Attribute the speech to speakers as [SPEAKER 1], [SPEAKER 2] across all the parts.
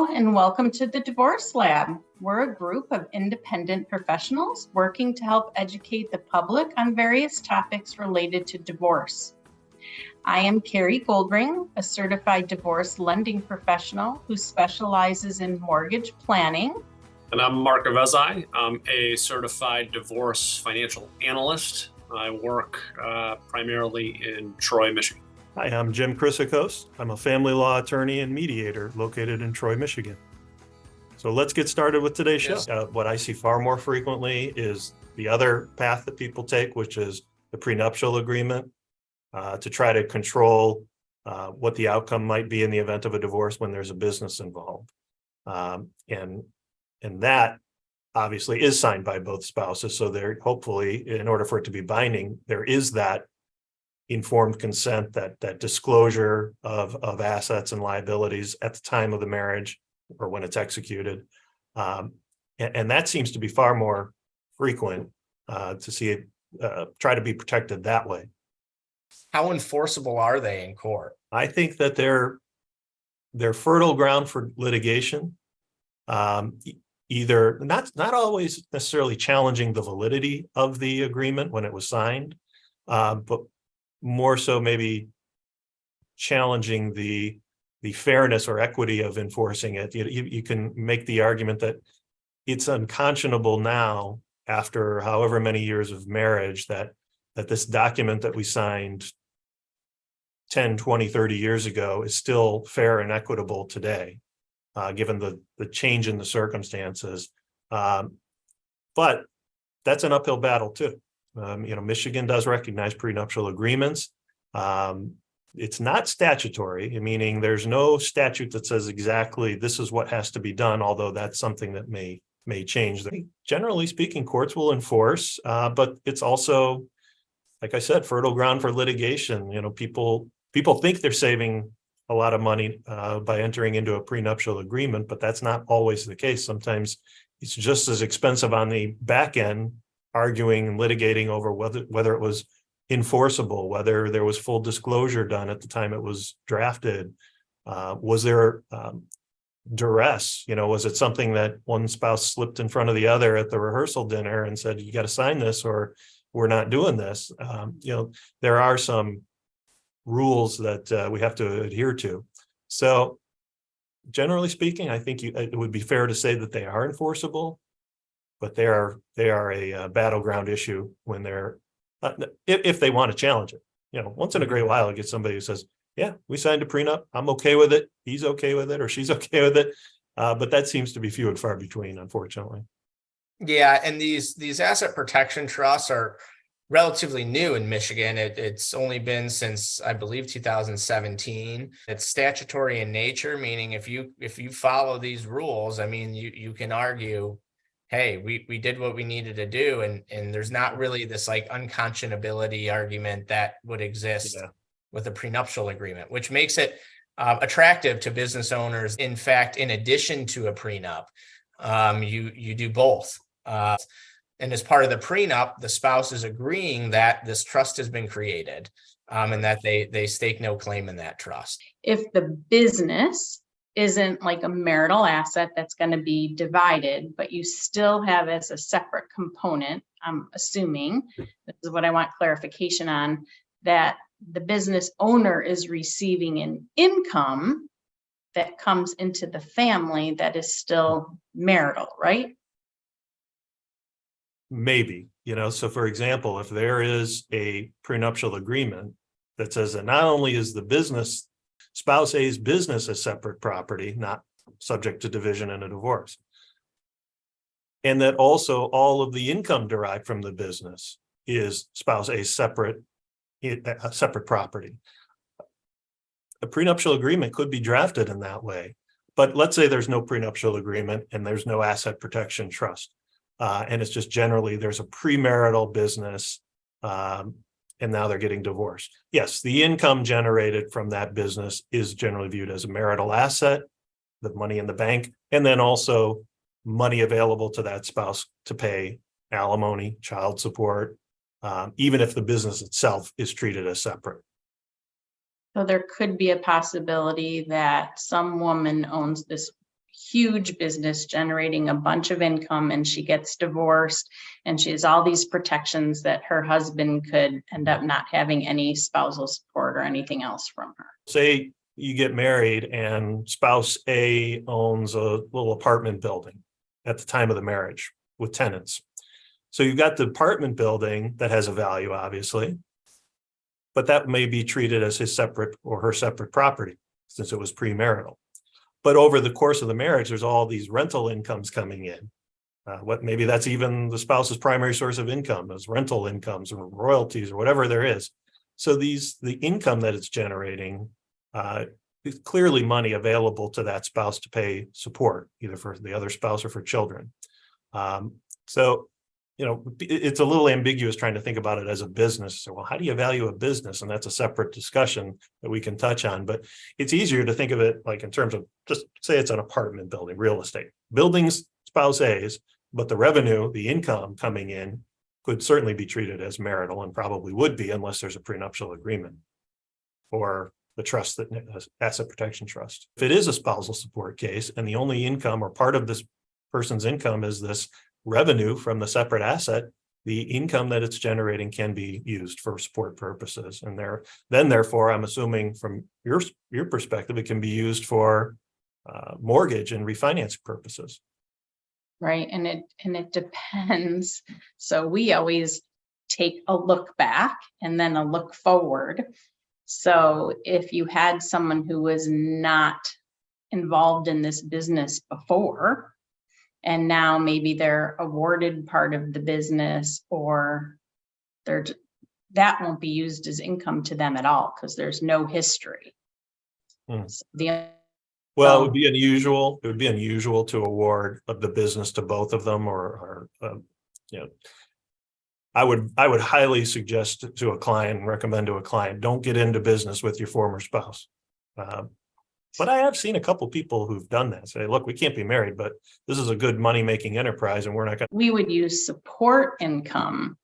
[SPEAKER 1] and welcome to the Divorce Lab. We're a group of independent professionals working to help educate the public on various topics related to divorce. I am Carrie Goldring, a certified divorce lending professional who specializes in mortgage planning.
[SPEAKER 2] And I'm Mark Avezai. I'm a certified divorce financial analyst. I work primarily in Troy, Michigan.
[SPEAKER 3] Hi, I'm Jim Chryssikos. I'm a family law attorney and mediator located in Troy, Michigan. So let's get started with today's show. What I see far more frequently is the other path that people take, which is the prenuptial agreement, to try to control what the outcome might be in the event of a divorce when there's a business involved. And that obviously is signed by both spouses. So there, hopefully, in order for it to be binding, there is that informed consent, that disclosure of assets and liabilities at the time of the marriage or when it's executed. And that seems to be far more frequent to see it try to be protected that way.
[SPEAKER 4] How enforceable are they in court?
[SPEAKER 3] I think that they're fertile ground for litigation. Either not always necessarily challenging the validity of the agreement when it was signed, but more so maybe challenging the fairness or equity of enforcing it. You can make the argument that it's unconscionable now, after however many years of marriage, that this document that we signed 10, 20, 30 years ago is still fair and equitable today, given the change in the circumstances. But that's an uphill battle too. Michigan does recognize prenuptial agreements. It's not statutory, meaning there's no statute that says exactly this is what has to be done, although that's something that may change. Generally speaking, courts will enforce, but it's also, like I said, fertile ground for litigation. People think they're saving a lot of money by entering into a prenuptial agreement, but that's not always the case. Sometimes it's just as expensive on the back end, arguing and litigating over whether it was enforceable, whether there was full disclosure done at the time it was drafted. Was there duress? Was it something that one spouse slipped in front of the other at the rehearsal dinner and said, you got to sign this or we're not doing this? There are some rules that we have to adhere to. So generally speaking, I think it would be fair to say that they are enforceable, but they are a battleground issue when they're if they want to challenge it. Once in a great while, I get somebody who says, yeah, we signed a prenup, I'm okay with it, he's okay with it, or she's okay with it. But that seems to be few and far between, unfortunately.
[SPEAKER 4] Yeah, and these asset protection trusts are relatively new in Michigan. It's only been since, I believe, 2017. It's statutory in nature, meaning if you follow these rules, you can argue, hey, we did what we needed to do, and there's not really this like unconscionability argument that would exist with a prenuptial agreement, which makes it attractive to business owners. In fact, in addition to a prenup, you do both. And as part of the prenup, the spouse is agreeing that this trust has been created, and that they stake no claim in that trust.
[SPEAKER 1] If the business isn't like a marital asset that's going to be divided, but you still have as a separate component, I'm assuming, this is what I want clarification on, that the business owner is receiving an income that comes into the family that is still marital, right?
[SPEAKER 3] Maybe, so for example, if there is a prenuptial agreement that says that not only is the spouse A's business a separate property, not subject to division in a divorce, and that also all of the income derived from the business is spouse A's separate property. A prenuptial agreement could be drafted in that way, but let's say there's no prenuptial agreement and there's no asset protection trust. And it's just generally there's a premarital business, and now they're getting divorced. Yes, the income generated from that business is generally viewed as a marital asset, the money in the bank, and then also money available to that spouse to pay alimony, child support, even if the business itself is treated as separate.
[SPEAKER 1] So there could be a possibility that some woman owns this huge business generating a bunch of income, and she gets divorced and she has all these protections that her husband could end up not having any spousal support or anything else from her.
[SPEAKER 3] Say you get married and spouse A owns a little apartment building at the time of the marriage with tenants. So you've got the apartment building that has a value, obviously, but that may be treated as his separate or her separate property since it was premarital. But over the course of the marriage, there's all these rental incomes coming in. Maybe that's even the spouse's primary source of income, those rental incomes or royalties or whatever there is. So the income that it's generating is clearly money available to that spouse to pay support, either for the other spouse or for children. So, it's a little ambiguous trying to think about it as a business. So, well, how do you value a business? And that's a separate discussion that we can touch on. But it's easier to think of it like in terms of just say it's an apartment building, real estate. Buildings, spouse A's, but the revenue, the income coming in could certainly be treated as marital and probably would be unless there's a prenuptial agreement or the trust that asset protection trust. If it is a spousal support case and the only income or part of this person's income is this revenue from the separate asset, the income that it's generating can be used for support purposes. And therefore, I'm assuming from your perspective, it can be used for mortgage and refinance purposes.
[SPEAKER 1] Right. And it depends. So we always take a look back and then a look forward. So if you had someone who was not involved in this business before, and now maybe they're awarded part of the business, or that won't be used as income to them at all because there's no history. So it would be unusual.
[SPEAKER 3] It would be unusual to award the business to both of them, I would highly suggest to a client and recommend to a client, don't get into business with your former spouse. But I have seen a couple people who've done that, say, look, we can't be married, but this is a good money-making enterprise and we're not going to.
[SPEAKER 1] We would use support income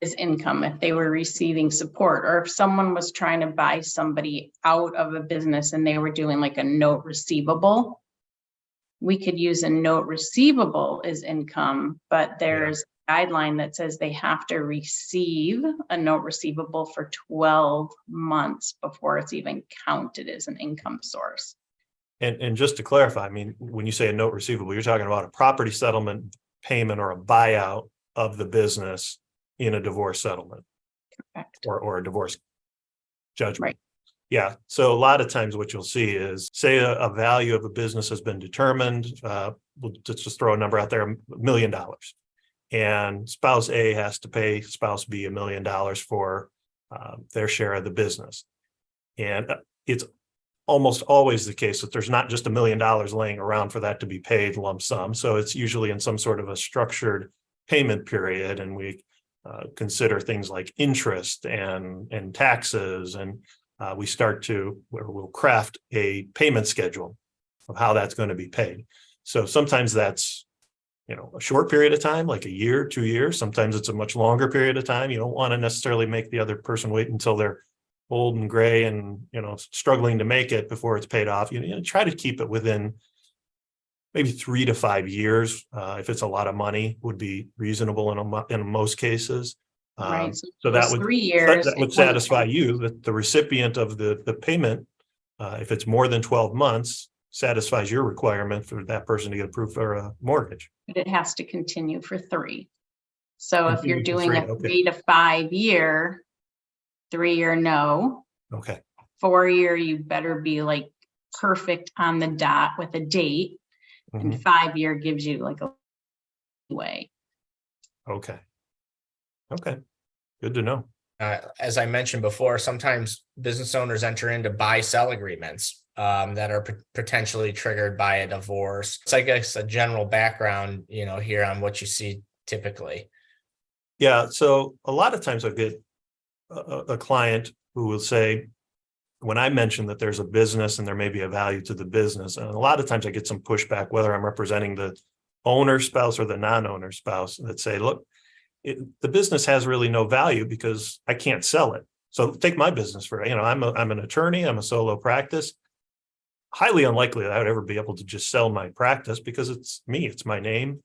[SPEAKER 1] as income if they were receiving support, or if someone was trying to buy somebody out of a business and they were doing like a note receivable. We could use a note receivable as income, but there's a guideline that says they have to receive a note receivable for 12 months before it's even counted as an income source.
[SPEAKER 3] And just to clarify, I mean, when you say a note receivable, you're talking about a property settlement payment or a buyout of the business in a divorce settlement.
[SPEAKER 1] Correct.
[SPEAKER 3] Or a divorce judgment.
[SPEAKER 1] Right.
[SPEAKER 3] Yeah. So a lot of times what you'll see is, say a value of a business has been determined. We'll just throw a number out there, $1 million. And spouse A has to pay spouse B $1 million for their share of the business. And it's almost always the case that there's not just $1 million laying around for that to be paid lump sum. So it's usually in some sort of a structured payment period. And we consider things like interest and taxes. And we'll craft a payment schedule of how that's going to be paid. So sometimes that's a short period of time, like a year, 2 years. Sometimes it's a much longer period of time. You don't want to necessarily make the other person wait until they're old and gray and, struggling to make it before it's paid off. Try to keep it within maybe 3 to 5 years. If it's a lot of money, would be reasonable in most cases.
[SPEAKER 1] Right.
[SPEAKER 3] So that would
[SPEAKER 1] 3 years.
[SPEAKER 3] that would satisfy you that the recipient of the payment, if it's more than 12 months, satisfies your requirement for that person to get approved for a mortgage.
[SPEAKER 1] But it has to continue for 3. So if you're
[SPEAKER 3] Continue for
[SPEAKER 1] doing
[SPEAKER 3] 3,
[SPEAKER 1] a 3 to 5 year, 3 year no.
[SPEAKER 3] Okay.
[SPEAKER 1] 4 year, you better be like perfect on the dot with a date. And 5 year gives you like a way.
[SPEAKER 3] Okay. Good to know.
[SPEAKER 4] As I mentioned before, sometimes business owners enter into buy-sell agreements that are potentially triggered by a divorce. It's, I guess, a general background, here on what you see typically.
[SPEAKER 3] Yeah. So a lot of times I get a client who will say, when I mention that there's a business and there may be a value to the business, and a lot of times I get some pushback, whether I'm representing the owner spouse or the non-owner spouse, that say, look, the business has really no value because I can't sell it. So take my business for, I'm an attorney, I'm a solo practice. highly unlikely that I would ever be able to just sell my practice because it's me, it's my name.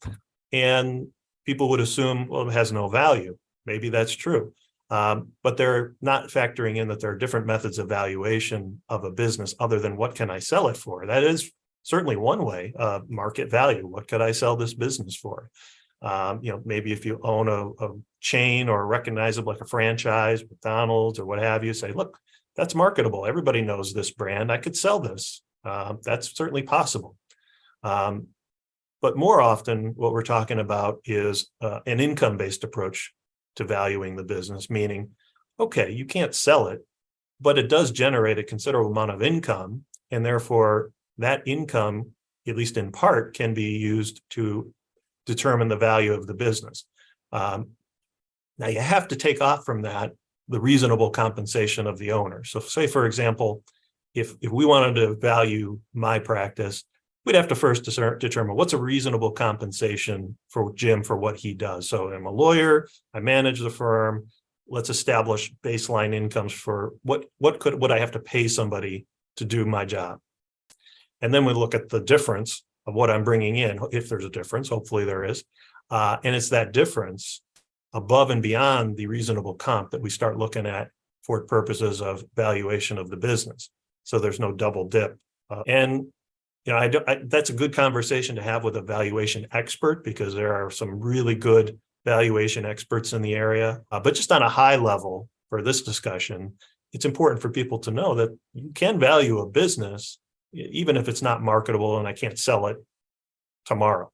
[SPEAKER 3] And people would assume, well, it has no value. Maybe that's true. But they're not factoring in that there are different methods of valuation of a business other than what can I sell it for? That is certainly one way, market value. What could I sell this business for? Maybe if you own a chain or recognizable like a franchise, McDonald's or what have you, say, look, that's marketable. Everybody knows this brand. I could sell this. That's certainly possible. But more often, what we're talking about is an income-based approach to valuing the business, meaning, okay, you can't sell it, but it does generate a considerable amount of income. And therefore, that income, at least in part, can be used to determine the value of the business. Now, you have to take off from that the reasonable compensation of the owner. So say, for example, if we wanted to value my practice, we'd have to first determine what's a reasonable compensation for Jim for what he does. So I'm a lawyer, I manage the firm. Let's establish baseline incomes for what would I have to pay somebody to do my job. And then we look at the difference of what I'm bringing in, if there's a difference, hopefully there is. And it's that difference above and beyond the reasonable comp that we start looking at for purposes of valuation of the business. So there's no double dip. That's a good conversation to have with a valuation expert because there are some really good valuation experts in the area. But just on a high level for this discussion, it's important for people to know that you can value a business even if it's not marketable and I can't sell it tomorrow.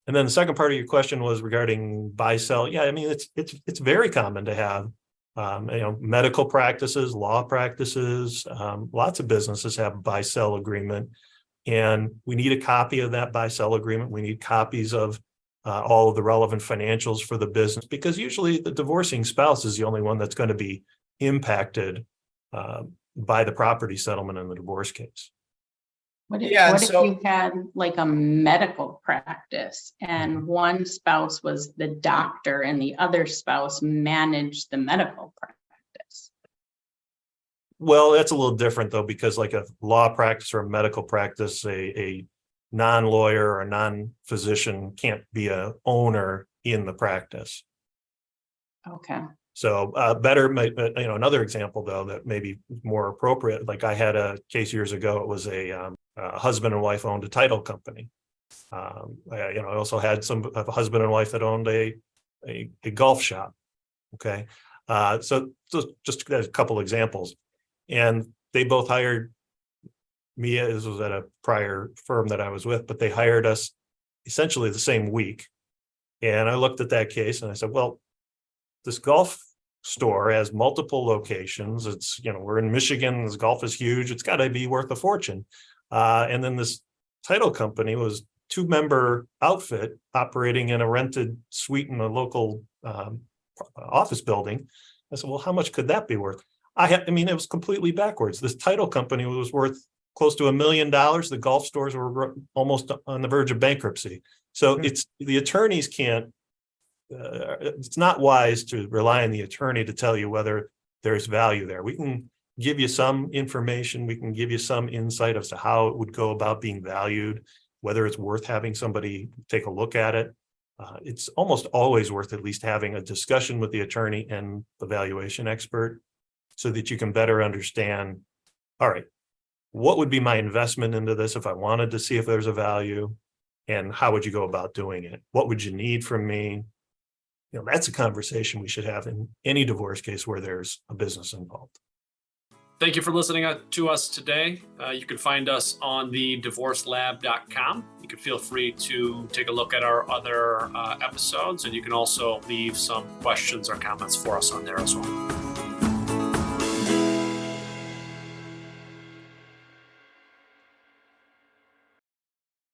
[SPEAKER 3] And then the second part of your question was regarding buy sell. Yeah, I mean it's very common to have medical practices, law practices. Lots of businesses have buy sell agreement. And we need a copy of that buy-sell agreement. We need copies of all of the relevant financials for the business because usually the divorcing spouse is the only one that's going to be impacted by the property settlement in the divorce case.
[SPEAKER 1] What if you had like a medical practice and one spouse was the doctor and the other spouse managed the medical practice?
[SPEAKER 3] Well, that's a little different though, because like a law practice or a medical practice, a non-lawyer or a non-physician can't be an owner in the practice.
[SPEAKER 1] Okay.
[SPEAKER 3] So another example though that may be more appropriate. Like I had a case years ago. It was a husband and wife owned a title company. I also had a husband and wife that owned a golf shop. Okay, so just a couple examples. And they both hired me. This was at a prior firm that I was with, but they hired us essentially the same week. And I looked at that case and I said, well, this golf store has multiple locations. It's, we're in Michigan. This golf is huge. It's got to be worth a fortune. And then this title company was 2-member outfit operating in a rented suite in a local office building. I said, well, how much could that be worth? It was completely backwards. This title company was worth close to $1 million. The golf stores were almost on the verge of bankruptcy. So it's the attorneys can't, it's not wise to rely on the attorney to tell you whether there's value there. We can give you some information. We can give you some insight as to how it would go about being valued, whether it's worth having somebody take a look at it. It's almost always worth at least having a discussion with the attorney and the valuation expert so that you can better understand, all right, what would be my investment into this if I wanted to see if there's a value, and how would you go about doing it? What would you need from me? That's a conversation we should have in any divorce case where there's a business involved.
[SPEAKER 2] Thank you for listening to us today. You can find us on the divorcelab.com. You can feel free to take a look at our other episodes, and you can also leave some questions or comments for us on there as well.